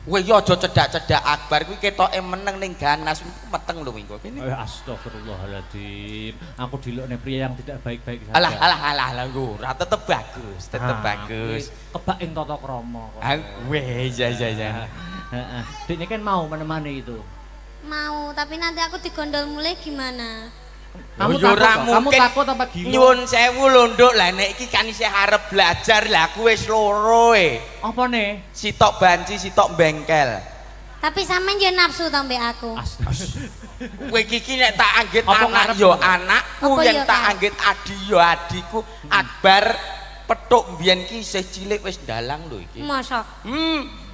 Kowe yo aja cedak-cedak Akbar kuwi ketoke meneng ning ganas meteng lho minggu kene. Astagfirullahaladzim. Aku dilokne pria yang tidak baik-baik saja. Alah ora tetep bagus, bagus. Kebak ing tata krama kok. Weh, iya. Heeh. Dekne kan mau menemani itu. Mau, tapi nanti aku digondol mulai gimana? Kamu takut apa gila? Nyuwun sewu lho Nduk, lah nek iki kan isih arep belajar lah aku wis loro e. Apa nih? Sitok banci, sitok bengkel. Tapi sampean yo nafsu to mbek aku. Kowe iki nek tak anggit anak yo anakku, yen tak anggit adi yo adiku. Akbar petuk mbiyen ki isih cilik wis ndalang lho iki. Mosok.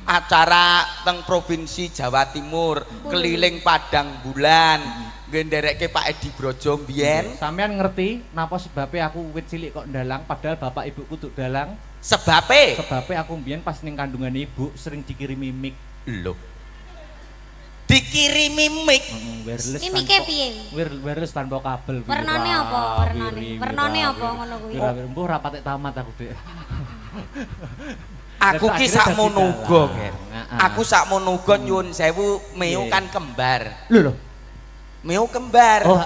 Acara teng provinsi Jawa Timur, keliling Padang Bulan. Ngenderekke Pak Edi Brojo mbiyen. Sampean ngerti napa sebabnya aku wit cilik kok ndalang padahal bapak ibuku tuh dalang? Sebabe aku mbiyen pas ning kandungan ibu sering dikirimi mic. Lho. Dikirimi mic. Wireless. Ini mic-e piye? Wireless tanpa kabel. Warnane apa? Warnane apa ngono kuwi? Mbuh ra patek tamat aku, Dik. Aku ki sakmono uga, Ger. Aku sakmono uga nyuwun sewu Meo kan kembar. Lho. Meo kembar. Oh,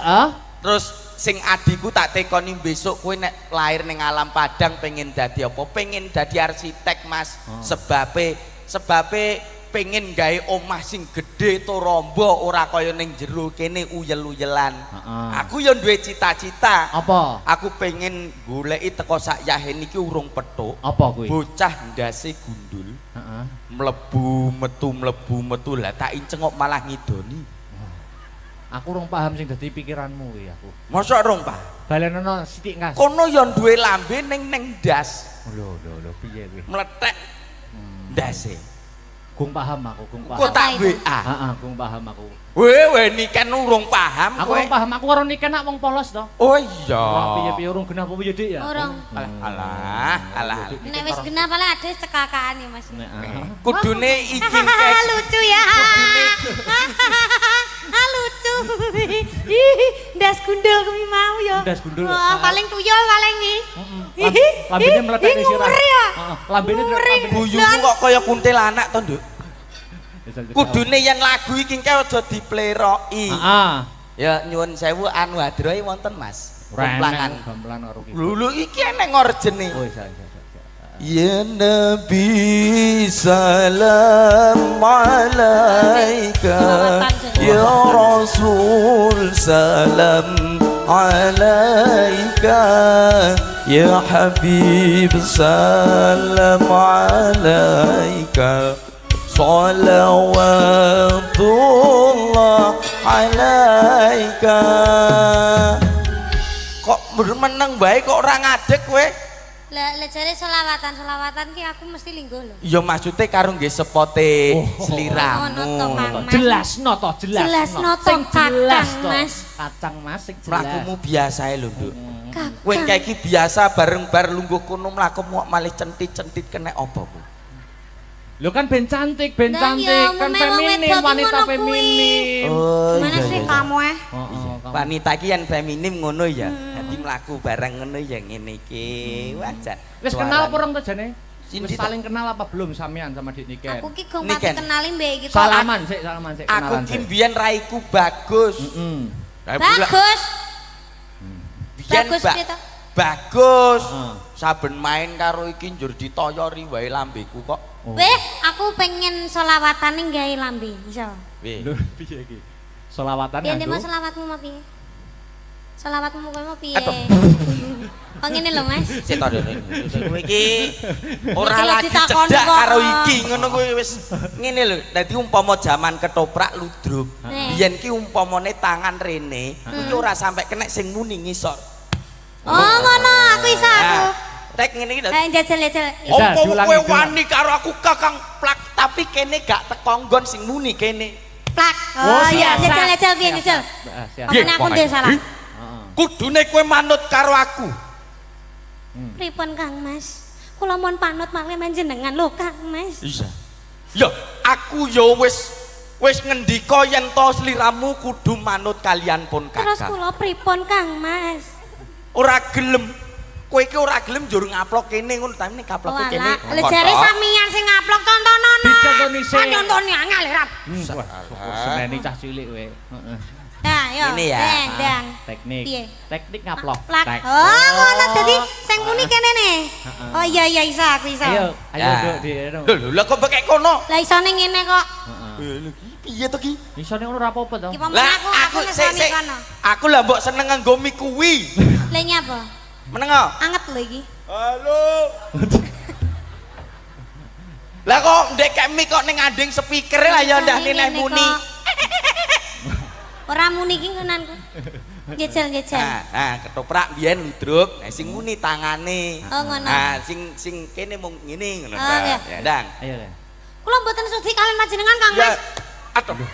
Terus sing adiku tak tekoni besok kowe nek lahir ning alam Padang pengen dadi apa? Pengen dadi arsitek, Mas. Sebabe pengen gawe omah sing gedhe to rombo ora kaya ning jero kene uyel-uyelan. Aku yo duwe cita-cita. Apa? Aku pengen goleki teko sak yahen iki urung petuk. Apa kuwi? Bocah ndase gundul. Mlebu metu lah tak inceng kok malah ngidoni. Aku rong paham sing dadi pikiranmu kuwi aku. Mosok rong paham? Balenono sithik ngas. Kono yo duwe lambe ning ndas. Lho piye kuwi? Meletek ndase. Gung paham aku, gung paham. Kok tak WA? Heeh, gung paham aku. Weh niken urung paham Aku kowe. urung paham, aku karo niken nak wong polos to. Oh iya. Piye-piye urung genah apa piye Dik ya? Urung. Alah. Nek wis genah paling ada cekakaan ya Mas. Kudune iki Lucu ya. Lucu. Ih, ndas gundul kuwi mau ya. Ndas gundul. Wah, paling tuyul paling iki. Lambene meletek di sirah. Heeh. Lambene buyumu kok kaya kuntilanak to, Nduk. Kudune yen lagu iki engke aja dipleroki. Heeh. Ya nyuwun sewu anu hadrohe wonten Mas. Gamplang karo iki. Lho iki eneng orjene. Oh iya. Ya Nabi salam alaika Ya Rasul salam alaika Ya Habib salam alaika Salawatullah alaika. Kok meneng bae kok ora ngadeg kowe? Lah jare selawatan ki aku mesti lingguh lho. Ya maksude karo nggih sepote sliramu. Jelasno to, Jelasno to jelas to. Kacang Mas sing jelas. Mlakumu biasa lho, Nduk. Kowe iki biasa bareng bar lungguh kono mlaku malih centit-centit kena apa ku? Lho kan ben cantik kan feminim, wanita feminim. Oh, gimana sih kamu wanita iki yen feminim ngono ya. Dadi mlaku bareng ngono ya ngene iki. Wajar. Wis kenal apa urung to jane? Wis saling kenal apa belum sampean sama Dik Niken? Aku ki gong pati kenali mbek iki. Salaman sik Aku ki mbiyen raiku bagus. Bagus. Bagus bagus. Saben main karo iki njur ditoyori wae lambeku kok. Weh, aku pengen selawatan gawe lambe, iso. Lho, piye iki? Selawatan nggo. Piye selawatmu mau piye? Selawatmu kowe mau piye? Oh ngene lho, Mas. Sik to kowe iki ora lagi cedak karo iki, ngono kuwi wis ngene lho. Dadi umpama jaman ketoprak ludruk. Biyen ki umpamane tangan rene, kuwi ora sampe kena sing muni ngisor. Oh ngono, aku iso aku. Tek ngene iki lho. Jajal. Opo kowe wani karo aku Kakang plak, tapi kene gak teko nggon sing muni kene. Plak. Oh iya, jajal piye jajal. Apa aku ndek salah? Kudune kowe manut karo aku. Pripun Kang Mas? Kula mohon panut malih panjenengan lho Kang Mas. Iya. Ya, aku ya wis ngendika yen to sliramu kudu manut kalian pun Kakang. Terus kula pripun Kang Mas? Ora gelem. Kowe iki ora gelem njur ngaplok kene ngono, tapi nek kaploke kene. Lah jare sampeyan sing ngaplok tontonono. Dicontoni sik. Kan nyontoni angel Rap. Seneni cah cilik kowe. Heeh. Nah, yo. Ini ya. Dang. Teknik. Piye? Teknik ngaplok. Plak. Oh, ngono dadi sing muni kene ne. Heeh. Oh iya iso aku iso. Ayo, ayo Ya. Nduk di eno. Lho kok bekek kono? Lah isone ngene kok. Heeh. Piye to ki? Isone ngono ora apa-apa to. Ki pamen Lah aku nesoni kono. Aku lah mbok seneng nganggo mie kuwi. Lah nyapa? Meneng kok? Anget lho iki. Halo. Lah kok ndek mie kok ning anding speaker lah ya ndak nek muni. Ora muni ki ngonanku. Ngejel. Nah, ketoprak biyen ludruk, nah sing muni tangane. Oh ngono. Nah, sing kene mung ngene ngono Oh, ta. iya. Ya, Dang. Ayo. Le. Kula mboten sudi kalian panjenengan Kang Ya. Mas. Aduh.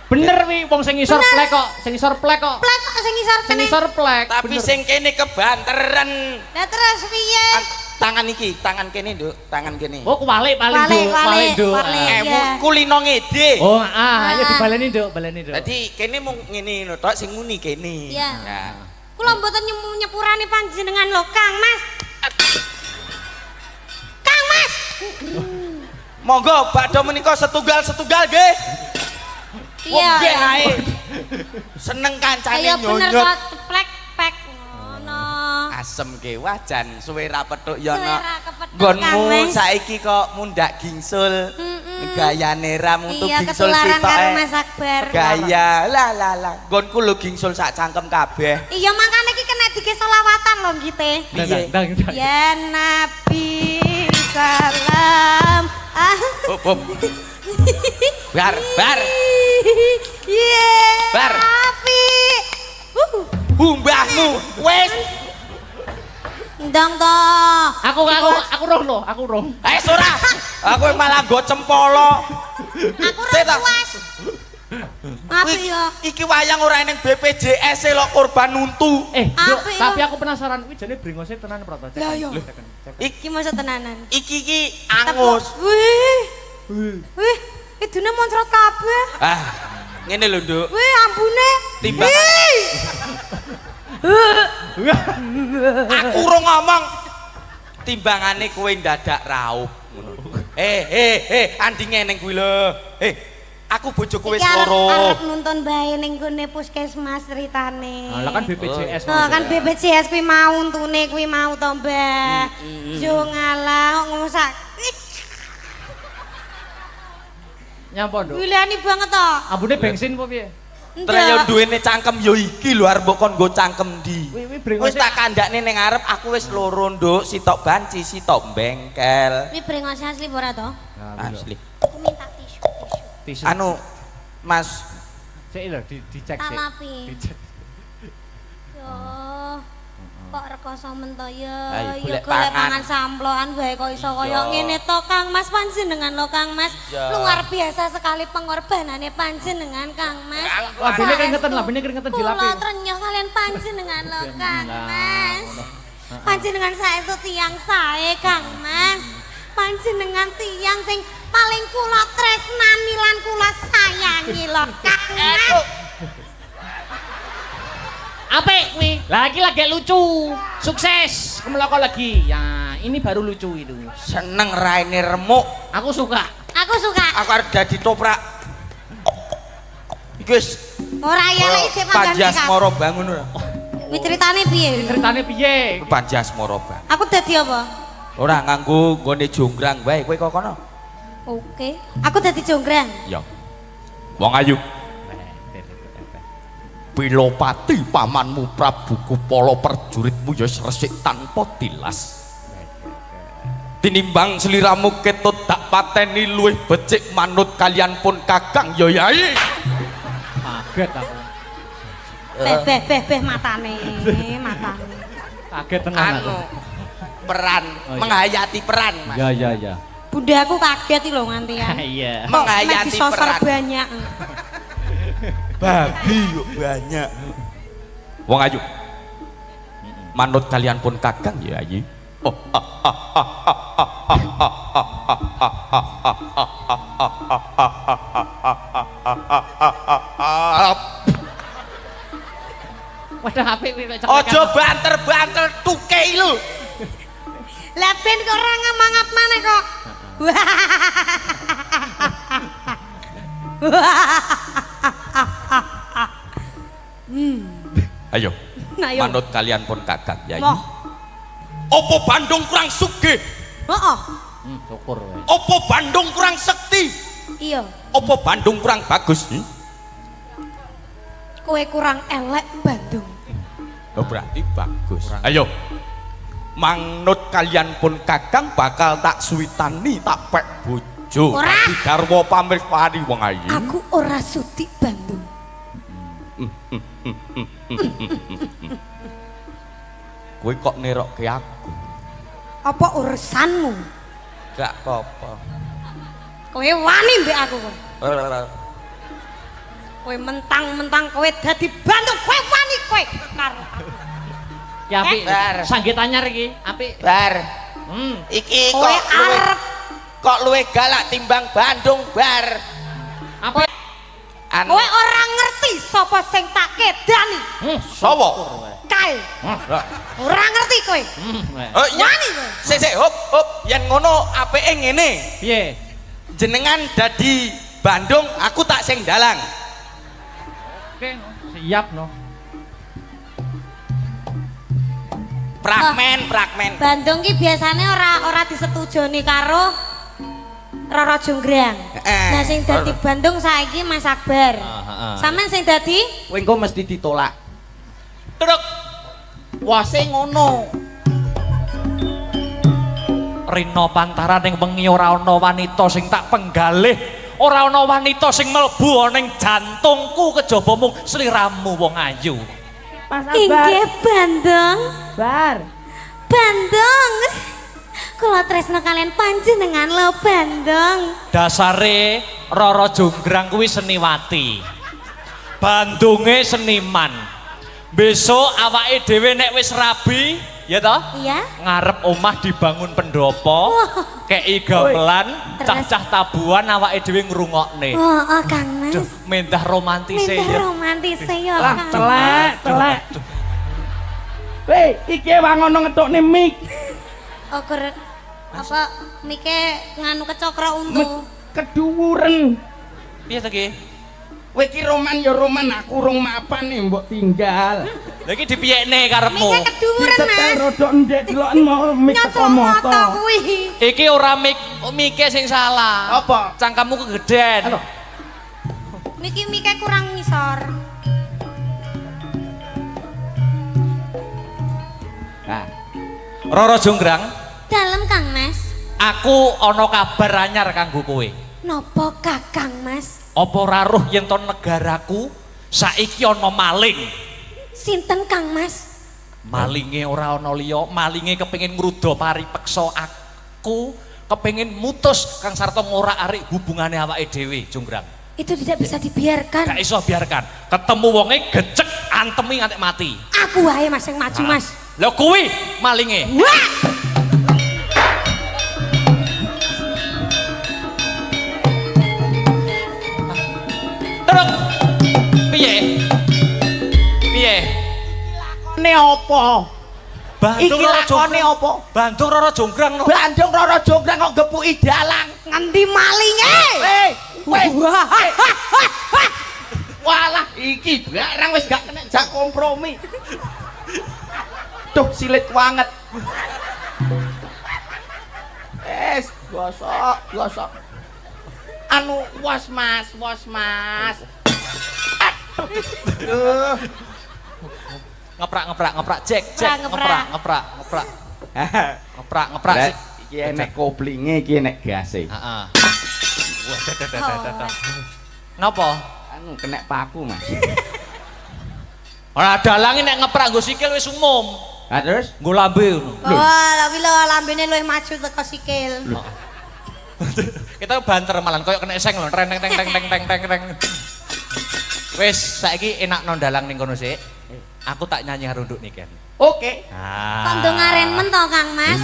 Bener wi wong sing isor plek kok, sing isor plek kok. Plek kok sing isor Sing kene. isor plek. Tapi bener. sing kene kebanteran. Lah terus piye? Tangan iki, tangan kene, Nduk, tangan kene. Oh, kuwalik paling Walik, Nduk, paling Nduk. walik. Ah. Iya. Kulino ngede. Oh, ayo dibaleni Nduk, baleni Nduk. Dadi kene mung ngene lho tok sing muni kene. Iya. Ya. Kula mboten nyepurani panjenengan lho Kang Mas. Kang Mas. Monggo bakdo menika setunggal-setunggal nggih. Iya. Nggih ae. Seneng kancane Ayo bener nyonyot. kok ceplek pek ngono. Asem ke wajan suwe ra petuk ya Suwe ana. ra kepethuk, Nggonmu Kang Mas. saiki kok mundak gingsul. Gayane ra muntu Iya gingsul ketularan sitok. karo Mas Akbar. Gaya lah. Nggonku lho gingsul sak cangkem kabeh. Iya makane iki kena dike selawatan lho ngite. Piye? Ndang. Ya Nabi salam. Hop. Bar. Iya. Bar. Nabi. Mbahmu wis. Ndang to. Aku roh lho, aku roh. Ora. Aku malah nggo cempolo. Aku Sik ora ta. puas. Apa ya? Iki wayang ora ning BPJS e lho korban untu. Nduk, Apik, tapi Bang. aku penasaran kuwi jane brengose tenan apa to? Lah, iya. Iki Iki masa tenanan. iki angus. Wih, idune moncrot kabeh. Ah, ngene lho, Nduk. Wih, ambune. Timbangan. Aku urung ngomong. Timbangane kowe ndadak raup ngono. Andinge ning kuwi lho. Aku bojoku wis loro. Arep nuntun bae ning gone puskesmas ceritane. Lah kan BPJS. Oh, kan BPJS kuwi mau untune kuwi mau to, Mbak. Yo ngalah kok ngomong sak. Nyapa, Nduk? Wilani banget to. Ambune bensin apa piye? Terus yo duwene cangkem yo iki lho arep mbok kon nggo cangkem ndi. Kuwi Wis brengose. tak kandakne ning arep aku wis loro, Nduk. Sitok banci, sitok bengkel. Kuwi brengose asli apa ora to? Asli. Aku minta tisu. Tisu. Anu, Mas, Sik lho dicek Tak sik. lapi. Dicek. Yo. Kok rekoso men to ya. Ayo, Ya golek golek pangan. pangan samplokan bae kok iso kaya Iya. ngene to Kang Mas panjenengan lho Kang Mas. Iya. Luar biasa sekali pengorbanannya panjenengan Kang Mas. Labene keringetan, labene keringetan dilapi. Kula trenyuh kalian panjenengan lho Kang Mas. Panjenengan saestu tiyang sae Kang Mas. Panjenengan tiyang sing paling kula tresnani lan kula sayangi lho Kang Mas. Apik kuwi. Lagi lucu. Sukses. Kemeloko lagi. Ya, ini baru lucu itu. seneng raine remuk. Aku suka. Aku suka. Aku arep dadi toprak. Iki wis Ora ya lek isih pangganti Panjasmara bangun ora. Kuwi ceritane piye? Ceritane piye? Panjasmara bangun. Aku dadi apa? Ora nganggo nggone jonggrang bae kowe kok kono. Oke. Aku dadi jonggrang. Ya. Wong ayu. Pilopati pamanmu Prabu Kupala perjuritmu ya resik tanpa tilas. Tinimbang sliramu ketut tak pateni luwih becik manut kalian pun Kakang ya Yai. Kaget aku. Beh matane. Kaget tenan aku. Anu peran, Oh, iya. menghayati peran, Mas. Ya. Bunda aku kaget iki lho nganti ya. Iya. Kok Menghayati disosor peran. banyak. Babi yuk banyak. Wong ayu. Manut kalian pun Kakang ya Yai. Waduh apik kuwi kok Ojo banter-banter tukei lu. Lah ben kok ora ngamangap maneh kok. Ayo. Nah, ayo. Manut kalian pun Kakang Yayi. Wah. Opo Bandung kurang sugih? Heeh. Syukur wae. Opo Bandung kurang sekti? Iya. Opo Bandung kurang bagus? Kowe kurang elek Bandung. Oh, berarti bagus. Ayo. Manut kalian pun Kakang bakal tak suwitani tak pek bojo. Ora. Tapi garwa pamripani wong ayu. Aku ora sudi Bandung. Kowe kok nerokke aku? Apa urusanmu? Gak apa-apa. Kowe wani mbek aku kowe. Kowe mentang-mentang kowe dadi Bandung, kowe wani kowe karo aku. Ya apik. Bar. Sanggit anyar iki, apik. Bar. Hmm. Iki Kowe kok luwih arep kok luwih galak timbang Bandung, Bar. Apa? Anu kowe ora ngerti sapa sing tak kedani. sapa? Kae. Ora ngerti kowe. Oh iya. Wani kowe. Sik hop hop yen ngono apike ngene. Piye? Jenengan dadi Bandung, aku tak sing dalang. Oke, siap no. Fragmen. Bandung ki biasane ora disetujoni karo Roro Jonggrang. Nah sing dadi Bandung saiki Mas Akbar. Sampeyan sing dadi Kowe engko mesti ditolak. Truk. Wase ngono. Rina pantaran ning wengi ora ana wanita sing tak penggalih, ora ana wanita sing mlebu ning jantungku kejaba mung sliramu wong ayu. inggih Bandung. Bar. Bandung. Kula tresno kalian panjenengan lho Bandung. Dasare Roro Jonggrang kuwi seniwati. Bandunge seniman. Besok awake dhewe nek wis rabi, ya toh? Iya. Ngarep omah dibangun pendopo, kei gamelan, cah-cah tabuhan awake dhewe ngrungokne. Oh, Kang Mas. Duh, mendah romantise Minta ya. romantis ya Lah, Kang. telek. Weh, iki wang ngono ngetokne mik. Oh, apa mike nganu kecokro untu. Keduwuren. Piye to ki? Kowe iki roman ya roman, aku rung mapan nih mbok tinggal. Lha iki dipiyekne karepmu. Mike keduren Setel Mas. rodok ndek deloken mau mik teko Nyocok moto moto. kuwi. Iki ora mike sing salah. Apa? Cangkamu kegeden. Halo. Mike kurang ngisor. Nah, Roro Jonggrang, Dalem Kang Mas. aku ana kabar anyar kanggo kowe. Nopo Kakang Mas? Apa ora roh yen to negaraku saiki ana maling. Sinten Kang Mas? Malinge ora ana liya, malinge kepengin ngruda paripeksa aku, kepengin mutus Kang Sarto ngorak-arik hubungane awake dhewe, Jonggrang. Itu tidak bisa dibiarkan. Gak iso biarkan. Ketemu wonge gecek antemi nganti mati. Aku wae Mas yang maju Mas. Lha kuwi malinge. Wah! Terus piye? Piye? Ne apa? Bandung Iki Roro lakone Jonggrang. apa? Bandung Roro Jonggrang no. Bandung Roro Jonggrang kok gepuki dalang. Ngendi malinge? Weh, Wah! walah iki barang wis gak kena jak kompromi. Duh silit banget. Gosok. Anu was mas. Aduh. Ngeprak cek Ngeprak. ngeprak Lah, sih. iki enek koplinge, iki enek gase. Heeh. Wah, napa? Anu kena paku, Mas. Ora dalange nek ngeprak nggo sikil wis umum. Nah, terus Nggo lambe ngono. Wah, tapi lo lambene luwih maju teko sikil. Kita banter malan koyo kena eseng lho, teng. Wis saiki enak no dalang ning kono sik. Aku tak nyanyi harunduk niken. Oke. Kondo ngaren men to Kang Mas.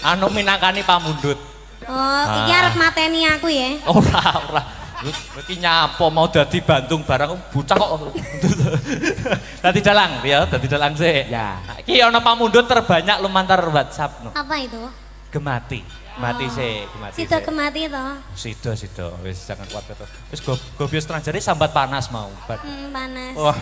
Anu minangkani pamundhut. Oh, iki arep mateni aku ya. Ora. Iki nyapa mau dadi Bandung barang bocah kok. Dadi dalang ya, dadi dalang sik. Ya. Iki ana pamundhut terbanyak lumantar WhatsApp no. Apa itu? Gemati. Mati sih, gemati. Sida kemati to. Sida, wis jangan kuat to. Wis go bios tengah jari sambat panas mau. Panas. Wah.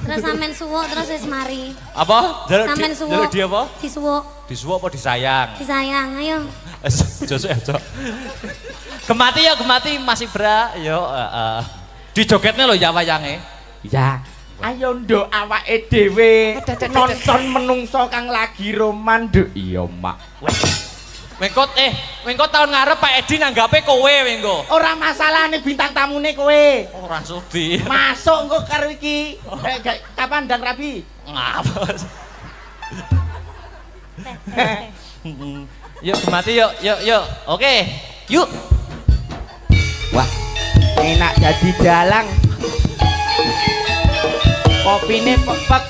Terus sampean suwuk terus wis mari. Apa? Sampean suwuk. Jaluk dia apa? Disuwuk. Disuwuk apa disayang? Disayang, ayo. Josok aja. Gemati masih bra. Yo, heeh. Dijogetne lho ya wayange. Ya. Ayo nduk awake dhewe nonton menungso kang lagi roman nduk. Iya, Mak. Wengko tahun ngarep Pak Edi nanggape kowe wengko. Ora masalah nih bintang tamune kowe. Ora sudi. Masuk engko karo iki. Kapan ndang rabi? Ngapa? Yuk Gemati yuk. Oke. Yuk. Wah, enak jadi dalang. Kopine pepek.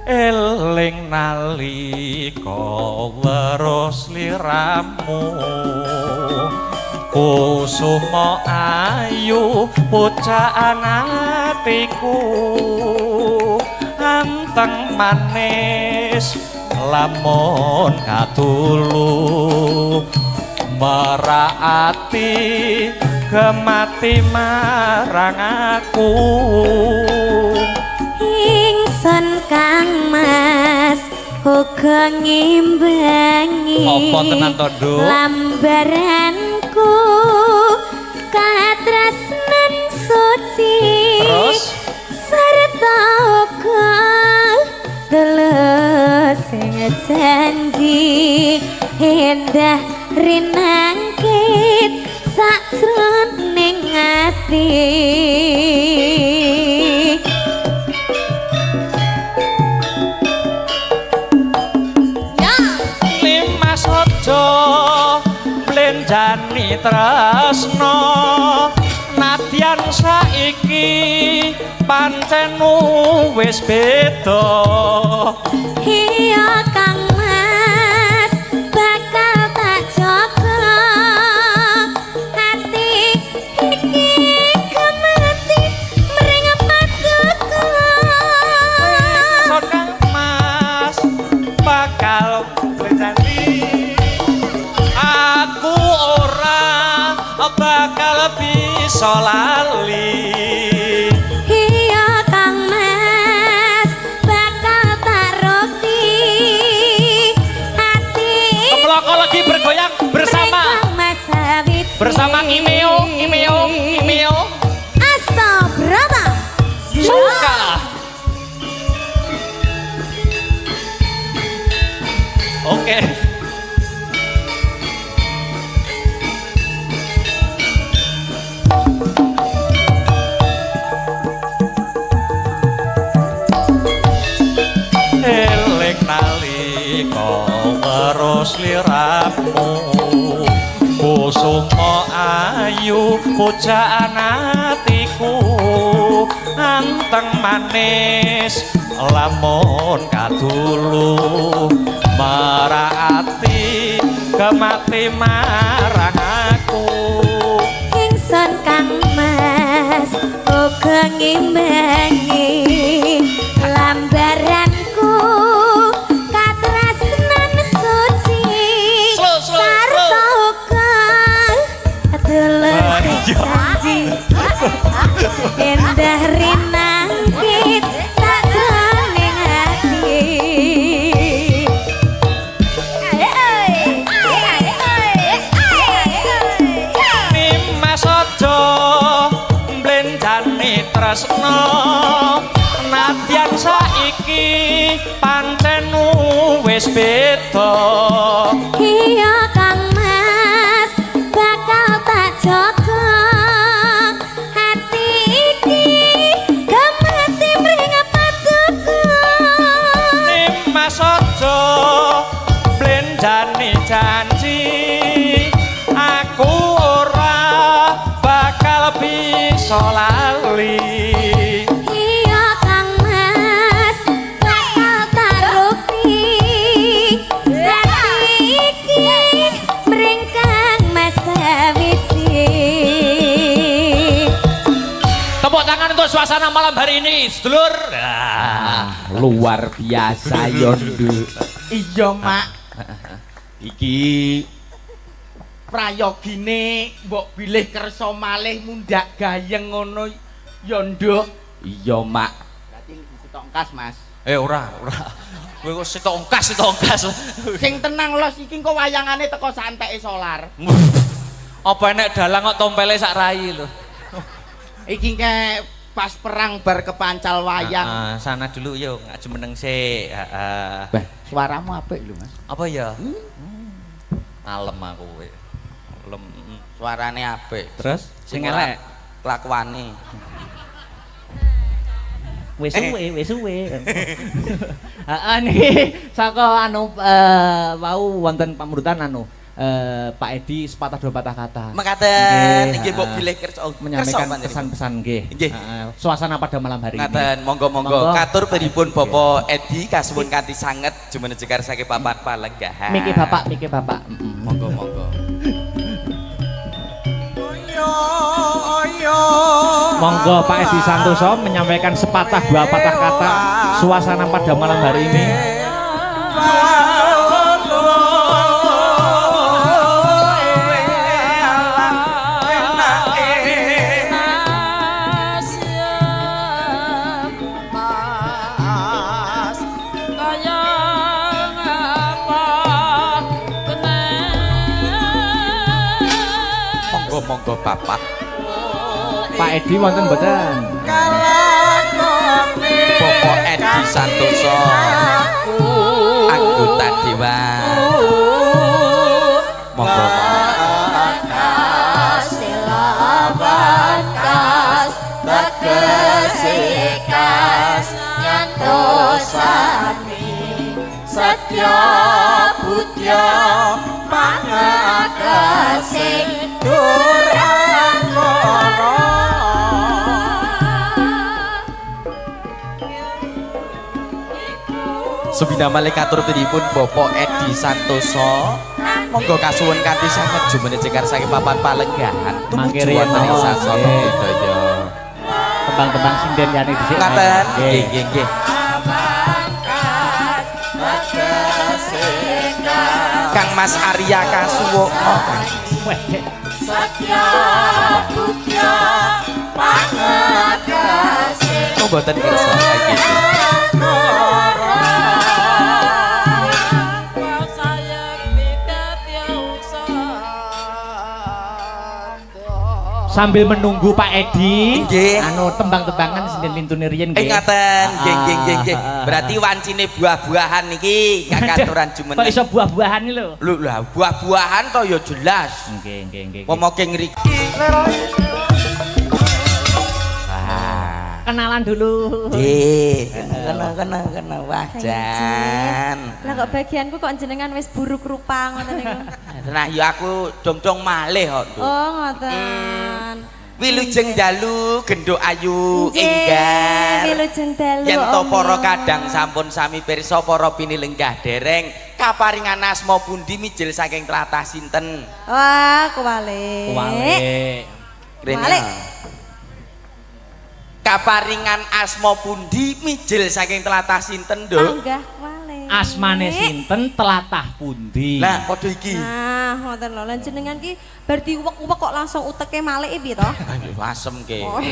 Eling nalika weruh sliramu kusuma ayu pucaan atiku anteng manis lamun katulu meraati gemati marang aku Ingsun Kang Mas uga ngimbangi apa tenan to Nduk lambaranku katresnan suci terus sarta uga tulus sing janji endah rinangkit sakjroning ati Blenjani tresno nadyan saiki pancen wis beda iya Kang Mas bakal tak jaga hati iki gemati mring paduka Kang Mas bakal blenjani aku ora bakal bisa lali iya Kang Mas bakal taruti hati keploko lagi bergoyang bersama Imeo Astabrata suka oke. Eling nalika weruh sliramu kusuma ayu pujaan atiku anteng manis lamun kadulu meraati gemati marang aku ingsun Kang Mas uga ngimbangi lambaranku katresnan suci sarta uga tulus janji endah rinangkit sakjroning ati Nimas aja mblenjani tresno nadyan saiki pancen wis beda iya Kang Mas bakal tak jaga hati iki gemati mring paduka Nimas aja mblenjani janji aku ora bakal bisa lali iya Kang Mas bakal taruti hati iki suasana malam hari ini, sedulur. Luar biasa Yondo. Iya, Mak. Iki prayogine mbok bilih kersa malih mundak gayeng ngono Yondo. Iya, Mak. Berarti sitok engkas, Mas. Ora. Kowe kok sitok ongkas. Sing tenang los iki kok wayangane teko santeke solar. Apa enek dalang kok tompele sak rai lho. Iki kayak pas perang bar kepancal wayang. Sana dulu yuk, ngaju meneng sik. Bah, suaramu apik lho, Mas. Apa ya? Alem aku kowe. Alem. Suarane apik. Terus Sing elek kelakuane. Wis suwe. Heeh niki saka wau wonten pamurutan Pak Edi sepatah dua patah kata. Mekaten Nggih, nggih mbok bilih kersa menyampaikan pesan-pesan nggih. Nggih. Suasana pada malam hari ini. Ngaten, monggo katur pripun Bapak Edi kasuwun kanthi sanget jumeneng jekar saking papan palenggahan. Miki Bapak. Monggo. Monggo Pak Edi Santoso menyampaikan sepatah dua patah kata suasana pada malam hari ini. Monggo Bapak. Pak Edi wonten mboten? Bapak Edi Santoso anggota dewan. Monggo. Setya Budya Pangagasing Durangara. Subina malikatur pripun Bapak Edi Santoso. Monggo kasuwun kanthi sanget jumeneng jekar saking papan palenggahan. Mangke Tumuju riyen wonten ing mawon, sasana nggih. budaya. Tembang-tembang sinden yani dhisik. Ngaten. Nggih. Nggih. Kang Mas Arya Kasuwo. Weh, Setya Budya Pangagasing Oh mboten kersa iki. sambil menunggu Pak Edi, Nggih. tembang-tembangan sinden lintune riyen nggih. Ngaten, nggih. Berarti wancine buah-buahan iki kakaturan Kok jumeneng. iso buah-buahan iki lho? Lho lah, buah-buahan to ya jelas. Nggih. Pomoke ngriki. Kenalan dulu. Nggih, kena wajan. Lah kok bagianku kok jenengan wis buruk rupa ngoten niku. Nah, ya aku dong-dong malih kok. Nduk. Oh, ngoten. Wilujeng dalu genduk ayu enggal. Wilujeng dalu. Yen to para kadang sampun sami pirsa para pinilenggah dereng kaparingan asma pundi mijil saking tlatah sinten? Wah, kuwale. Kuwale. Kaparingan asma pundi mijil saking tlatah sinten, Nduk? Panggah kuwale. Asmane sinten telatah pundi? Nah, padha iki. Nah, ngoten lho. Lan jenengan ki bar diuwek-uwek kok langsung uteke malih piye to? Asem ke. Oh.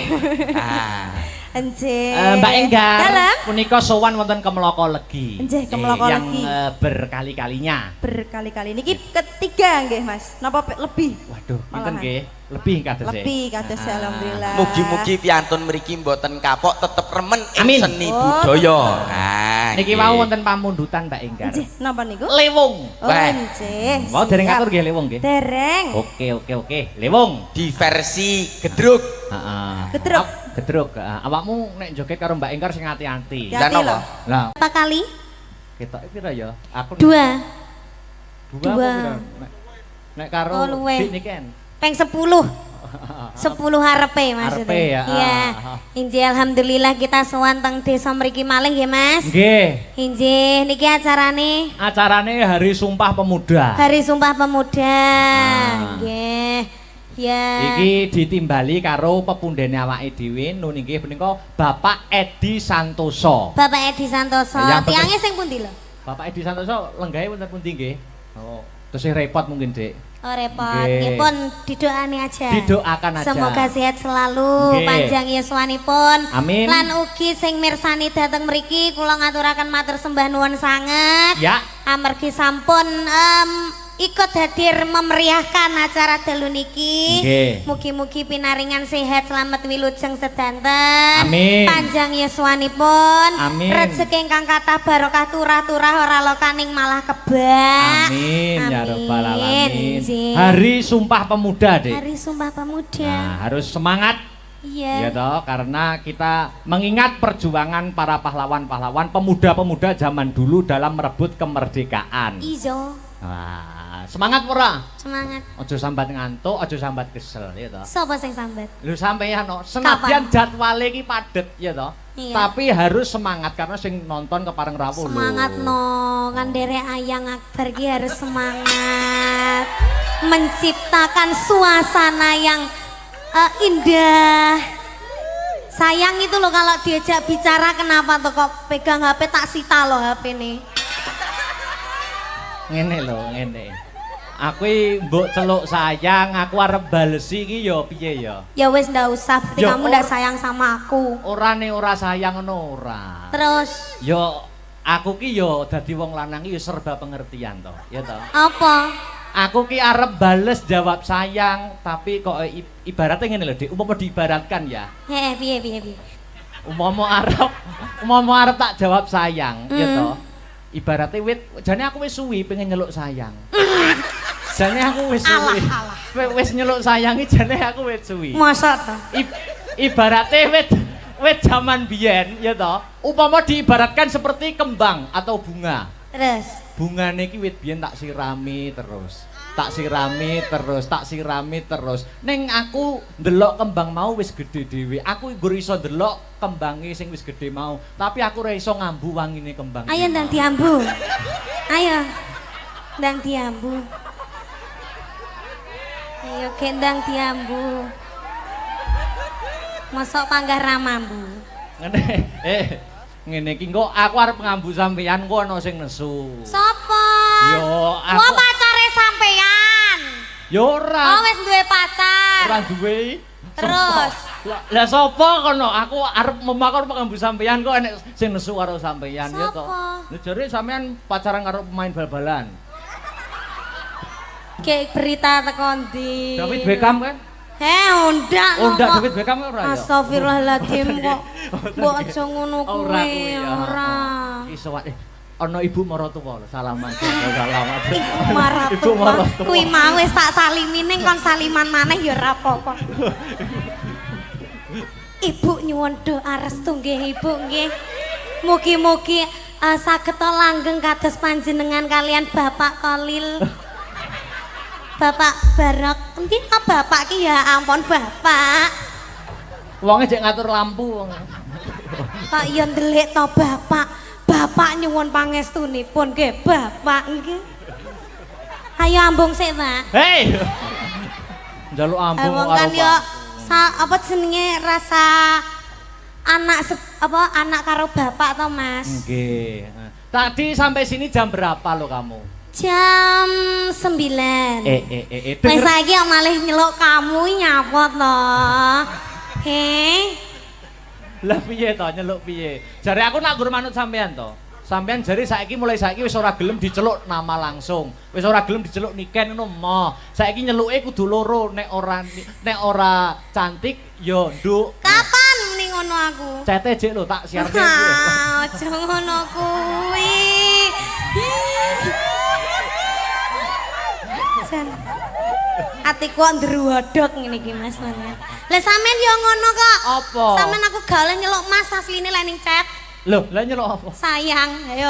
Ah. Enjih. Mbak Enggar, Dalem. punika sowan wonten Kemloko Legi. Nggih, Kemloko yang Legi. berkali-kalinya. Berkali-kali niki ketiga nggih, Mas. Napa lebih? Waduh, pinten Malahan. nggih? Lebih kados e. Lebih kados alhamdulillah. Mugi-mugi piantun mriki mboten kapok tetep remen ing Amin. seni Oh. budaya. Nah, Niki wau wonten pamundutan Mbak Enggar. Nggih, napa niku? Lewung. Oh, Wah. nggih. Mau dereng Siap. atur nggih lewung nggih. Dereng. Oke. Lewung. di versi gedruk. Heeh. Gedruk. Gedruk. Awakmu nek joget karo Mbak Enggar sing hati-hati. Ya. Hati-hati Dan apa? loh. Lah, Berapa kali? ketoke pira ya? Aku Dua. Dua. Dua. apa pira? Nek karo Oh, luwe. Dik niki kan. Peng 10. 10 harepe maksudnya. Harepe ya, Iya. Injih alhamdulillah kita sowan teng desa mriki malih nggih, Mas. Nggih. Injih niki acarane Acarane Hari Sumpah Pemuda. Hari Sumpah Pemuda. Ah. Nggih. Ya. Iki ditimbali karo pepundhene awake dhewe nun inggih punika Bapak Edi Santoso. Bapak Edi Santoso, Yang betul. tiangnya sing pundi lho? Bapak Edi Santoso lenggahe wonten pundi nggih? Oh, terus repot mungkin, Dik. Oh repot, Nggih. ya pun didoani aja. Didoakan aja. Semoga sehat selalu, Nggih. panjang yuswanipun. Amin. Lan ugi sing mirsani dateng mriki kula ngaturaken matur sembah nuwun sanget. Ya. Amargi sampun ikut hadir memeriahkan acara dalu niki. Nggih. Mugi-mugi pinaringan sehat selamat wilujeng sedanten. Amin. Panjang yuswanipun. Amin. Rezeki ingkang kathah barokah turah-turah ora lokaning malah kebak. Amin ya rabbal alamin. Nggih. Hari Sumpah Pemuda, Dik. Hari Sumpah Pemuda. Nah, harus semangat ya Iya. toh, karena kita mengingat perjuangan para pahlawan-pahlawan pemuda-pemuda zaman dulu dalam merebut kemerdekaan. Ijo. Wah, semangat ora? Semangat. Ojo sambat ngantuk, ojo sambat kesel ya toh. Sopo sing sambat? Lu sampeyan no, senadyan jadwale iki padet ya toh. Iya. Tapi harus semangat karena sing nonton kepareng rawuh lho. Semangat no, kan derek Ayang Akbar ki harus semangat menciptakan suasana yang indah. Sayang itu loh kalau diajak bicara kenapa tuh kok pegang HP tak sita loh HP nih. Ngene lho, ngene. Aku mbok celuk sayang, aku arep balesi iki ya piye ya? Ya wes ndak usah, berarti Ya, kamu ndak sayang sama aku. Ora sayang ngono ora. Terus Yo aku ki yo dadi wong lanang ki yo serba pengertian toh, ya toh. apa? Aku ki arep bales jawab sayang, tapi kok ibaratnya ngene lho, Dik. Umpama diibaratkan ya. Piye. Umpama arep tak jawab sayang, ya toh. Ibaratnya jane aku wis suwi pengen nyeluk sayang. Jane aku wis suwi. Wis nyeluk sayang iki jane aku wis suwi. Masa toh? Ibaratnya wit zaman biyen ya toh, upama diibaratkan seperti kembang atau bunga. Terus Bunga niki wit biyen tak sirami terus. Ning aku ndelok kembang mau wis gede dhewe. Aku nggo iso ndelok kembange sing wis gede mau, tapi aku ora iso ngambu wangine kembang. ayo ndang diambu. Ayo. Ndang diambu. Ayo gendang diambu. Mosok panggah ramambu. Ngene. Ngene iki kok aku arep ngambu sampeyan kok ana sing nesu. Sopo? Yo, Gua aku pacare sampean. yo Oh ora. wis duwe pacar. Ora duwe. Terus Lah sapa kono? Aku arep memakon ngambu sampeyan kok enek sing nesu karo sampeyan ya to. Sapa? Lha jare sampeyan pacaran karo pemain bal-balan. kayak berita teko ndi? David Beckham kan? Undak. Oh, ndak kok. David Beckham ora ya? Astagfirullahaladzim kok. Mbok aja ngono Ora kuwi, kuwi ya. ora. Iso wae. Ana ibu maratuwa lho, salaman. Salaman. Ibu maratu. Kuwi mau wis tak salimi ning kon saliman maneh ya ora apa-apa. Ibu nyuwun doa restu nggih Ibu nggih. Mugi-mugi saged langgeng kados panjenengan kalian Bapak Kolil. Bapak Barok, endi ta bapak ki ya ampun Bapak. Wonge jek ngatur lampu wong. Kok ya ndelik to Bapak. Bapak nyuwun pangestunipun nggih Bapak nggih. Ayo ambung sik, Pak. Hei. Njaluk ambung Wong karo kan Pak. yo apa jenenge rasa anak karo bapak to Mas. Nggih. Tadi sampai sini jam berapa lo kamu? Jam 9. Wis Denger, saiki kok malih nyeluk kamu nyapa to? He? lah piye to nyeluk piye? Jare aku nak gur manut sampean to. Sampean jare mulai saiki wis ora gelem diceluk nama langsung. Wis ora gelem diceluk Niken ngono moh. Saiki nyeluke kudu loro, nek ora cantik ya nduk. Kapan muni ngono aku? Cete jek lho tak siarke. Aja ngono kuwi. Jan. Atiku kok ndruwodok ngene iki Mas Manan. Lah sampean yo ngono kok. Apa? Sampean aku gale nyeluk Mas asline lening chat. Loh, lah nyeluk apa? Sayang. Ayo